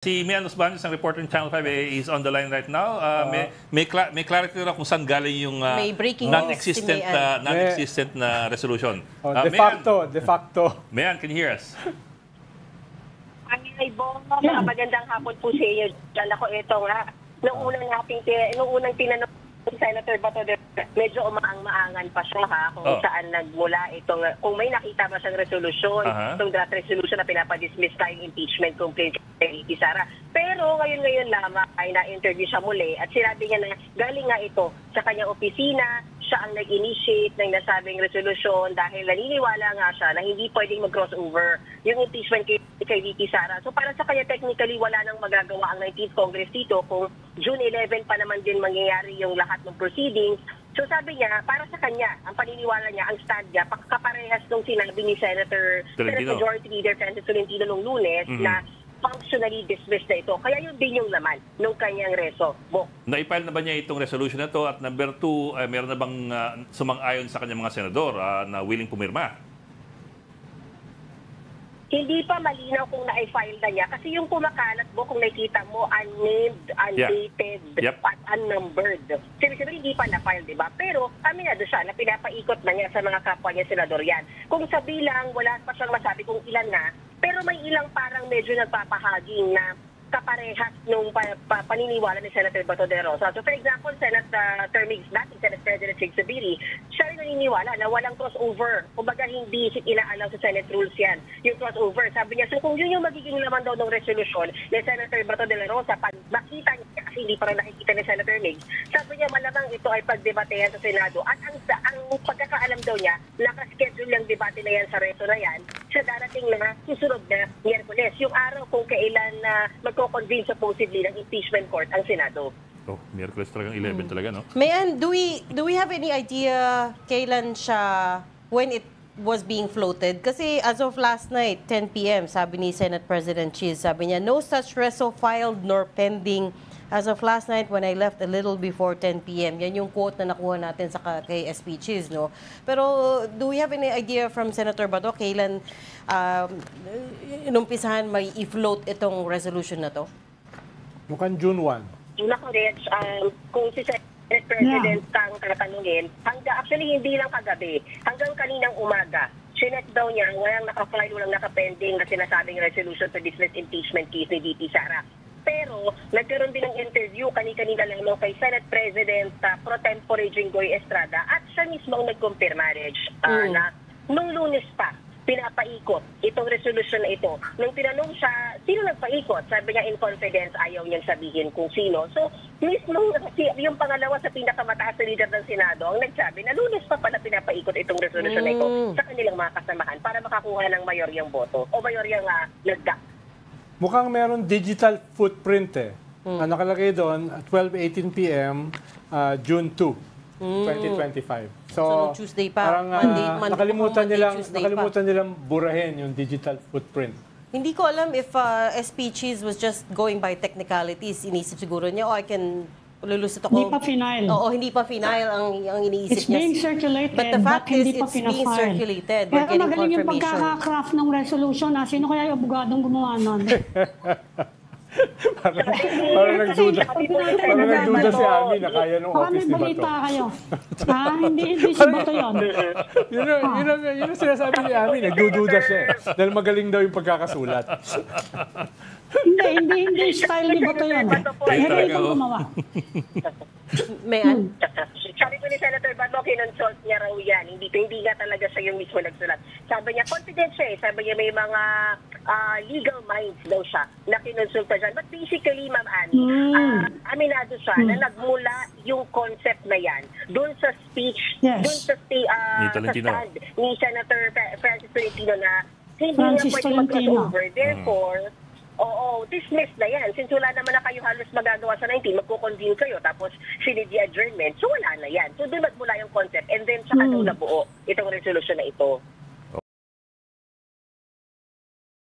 Si Mian Osbaños, ang reporter ng Channel 5, is on the line right now. May clarity na kung saan galing yung non-existent na resolution. De facto. Mian, can you hear us? Ay, Bong, magandang hapon po sa inyo. Diyan ako ito nga. Nung unang tinanong si Senator Bato, medyo umaang-maangan pa siya kung saan nagmula itong, kung may nakita ba siyang resolusyon, itong draft resolution na pinapadismiss tayong impeachment complaint kay VP Sara. Pero ngayon lamang ay na-interview siya muli at sinabi niya na galing nga ito sa kanyang opisina, siya ang nag-initiate ng nasabing resolusyon dahil naniniwala nga siya na hindi pwedeng mag-crossover yung impeachment kay VP Sara. So para sa kanya technically wala nang magagawa ang 19th Congress dito kung June 11 pa naman din mangyayari yung lahat ng proceedings. So sabi niya, para sa kanya, ang paniniwala niya, ang stand niya, kaparehas nung sinabi ni Senate Majority Leader Francis Tolentino nung Lunes na functionally dismissed na ito. Kaya yun din yung laman ng kanyang reso. Naipile na ba niya itong resolution na ito? At number 2, meron na bang sumang-ayon sa kanyang mga senador na willing pumirma? Hindi pa malinaw kung na-file na niya. Kasi yung kumakalat mo, kung nakita mo, unnamed, undated, at unnumbered. Sabi-sabi, hindi pa na-file, di ba? Pero, aminado siya na pinapaikot na niya sa mga kapwa niya senador yan. Kung sa bilang, wala pa siyang masabi kung ilan na, pero may ilang parang medyo nagpapahaging na kaparehas nung paniniwala ni Senator Bato de Rosa. So for example, Senator Migs, dating Senate President Sig Zubiri, siya rin naniniwala na walang crossover. Kumbaga hindi inaalam sa Senate rules yan, yung crossover. Sabi niya, so kung yun yung magiging laman daw ng resolution ni Senator Bato de Rosa, pag makita niya, kasi hindi pa rin nakikita ni Senator Migs, sabi niya malamang ito ay pagdebatehan sa Senado. At ang pagkakaalam daw niya, nakaschedule yung debate na yan sa reso na yan, sa darating na susunod na Miyerkules. Yung araw kung kailan magko-convene supposedly ng impeachment court ang Senado. Miyerkules talagang 11 talaga, no? Mayan, do we have any idea kailan siya, when it was being floated? Kasi as of last night, 10 p.m., sabi ni Senate President Cheese, sabi niya, no such reso filed nor pending as of last night when I left a little before 10 p.m. Yan yung quote na nakuha natin sa kay SP Cheese, no? Pero do we have any idea from Senator Bato kailan inumpisahan may i-float itong resolution na to? Mukhang June 1. Nako, Rich, kung si Senate President kang tatanungin, actually hindi lang kagabi, hanggang kaninang umaga, sinet daw niya, walang naka-file, walang naka-pending na sinasabing resolution to dismiss impeachment case ni VP Sara. Pero nagkaroon din ng interview kanina lamang kay Senate President pro tempore Jinggoy Estrada at siya mismo ang nag-compare marriage na nung Lunes pa pinapaikot itong resolution na ito. Nung tinanong siya, sino nagpaikot? Sabi niya in confidence, ayaw niyang sabihin kung sino. So, mismo yung pangalawa sa pinakamataas na leader ng Senado ang nagsabi na Lunes pa pala pinapaikot itong resolution na ito sa kanilang mga kasamahan para makakuha ng mayoryang boto o mayoryang nagdak. Mukhang meron digital footprint Ang nakalagay doon, 12:18 p.m., June 2, 2025. So Tuesday pa, parang nakalimutan nilang burahin yung digital footprint. Hindi ko alam if SP Cheese was just going by technicalities. Inisip siguro niya, I can lulusot ako. Hindi pa final. Oo, hindi pa final ang iniisip niya. It's being circulated, but the fact is, it's being pinafile. circulated. We're Pero getting magaling yung confirmation. pagkaka-craft ng resolution. Sino kaya yung abogadong gumawa nun? Parang nagduda si Ami na kaya nung office ni Bato. balita kayo. Hindi si Bato yun. Yun ang sinasabi ni Ami, nagdududa siya dahil magaling daw yung pagkakasulat. Hindi style ni Bato yun. Hindi ito gumawa. Mayan? Sabi ko ni Senator Bato, kinonsult niya raw yan. Hindi nga talaga siya yung mismo nagsulat. Sabi niya, confident siya Sabi niya may mga legal minds daw siya na kinonsulta dyan. But basically, Ma'am Annie, aminado siya na nagmula yung concept na yan doon sa speech, doon sa stand ni Senator Francis Tolentino na hindi niya pwede mag-crossover. Therefore, dismiss na yan. Since wala naman na kayo halos magagawa sa 19, magko-convene kayo, tapos sinidi adjournment, so wala na yan. So doon magmula yung concept, and then saka nung nabuo itong resolution na ito.